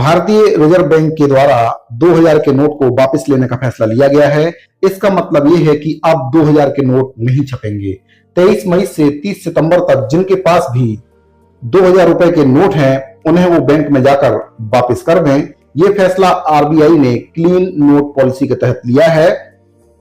भारतीय reserve bank के द्वारा 2000 के नोट को वापस लेने का फैसला लिया गया है। इसका मतलब यह है कि अब 2000 के नोट नहीं छपेंगे। 23 मई से 30 सितंबर तक जिनके पास भी 2000 रुपए के नोट हैं उन्हें वो बैंक में जाकर वापस कर दें। ये फैसला आरबीआई ने क्लीन नोट पॉलिसी के तहत लिया है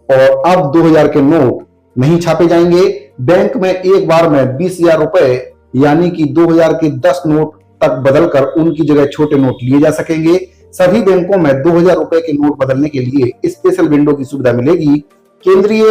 और अब 2000 के नोट नहीं छापे जाएंगे। बैंक में एक बार में 20,000 रुपए यानी कि 2000 के 10 नोट तक बदलकर उनकी जगह छोटे नोट लिए जा सकेंगे। सभी बैंकों में 2000 रुपए के नोट बदलने के लिए स्पेशल विंडो की सुविधा मिलेगी। केंद्रीय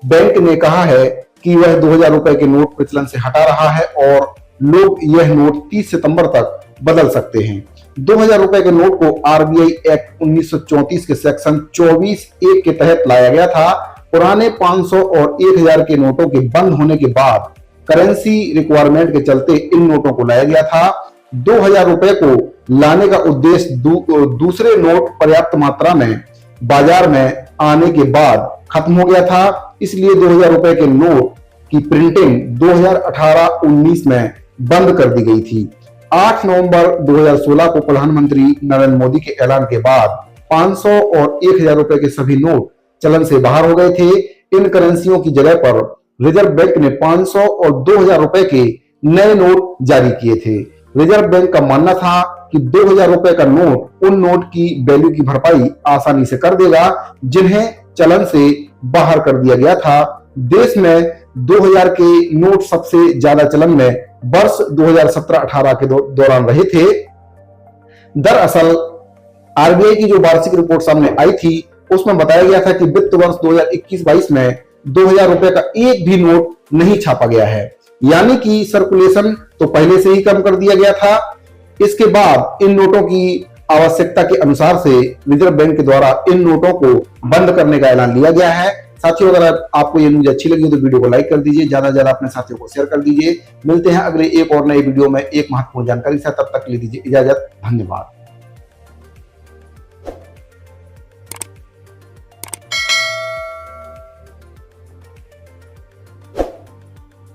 बैंक ने कहा है कि वह 2000 रुपए के नोट प्रचलन से हटा रहा है और लोग यह नोट 30 सितंबर तक बदल सकते हैं। 2000 रुपए के नोट को आरबीआई एक्ट 1934 के सेक्शन 24(1) के तहत लाया गया था। पुराने 500 और 1000 के नोटों के बंद होने के बाद करेंसी रिक्वायरमेंट के चलते इन नोटों को लाया गया था। 2000 रुपए को लाने का उद्देश्य दूसरे नोट पर्याप्त मात्रा में बाजार में आने के बाद खत्म हो गया था। इसलिए 2000 रुपए के नोट की प्रिंटिंग 2018-19 में बंद कर दी गई थी। 8 नवंबर 2016 को प्रधानमंत्री नरेंद्र मोदी के ऐलान के बाद 500 और 1000 रुपए के सभी नोट चलन से बाहर हो गए थे। इन करेंसियों की जगह पर रिजर्व बैंक ने 500 और 2000 रुपए के नए नोट जारी किए थे। रिजर्व बैंक का मानना था कि 2000 रुपए का नोट उन नोट की वैल्यू की भरपाई आसानी से कर देगा जिन्हें चलन से बाहर कर दिया गया था। देश में 2000 के नोट सबसे ज्यादा चलन में वर्ष 2017-18 के दौरान रहे थे। दरअसल आरबीआई की जो वार्षिक रिपोर्ट सामने आई थी उसमें बताया गया था कि वित्त वर्ष 2021-22 में 2000 रुपए का एक भी नोट नहीं छापा गया है, यानी कि सर्कुलेशन तो पहले से ही कम कर दिया गया था। इसके बाद इन नोटों की आवश्यकता के अनुसार से रिजर्व बैंक के द्वारा इन नोटों को बंद करने का ऐलान लिया गया है। साथियों, अगर आपको ये न्यूज अच्छी लगी तो वीडियो को लाइक कर दीजिए, ज्यादा से ज्यादा अपने साथियों को शेयर कर दीजिए। मिलते हैं अगले एक और नए वीडियो में एक महत्वपूर्ण जानकारी से, तब तक ले दीजिए इजाजत। धन्यवाद।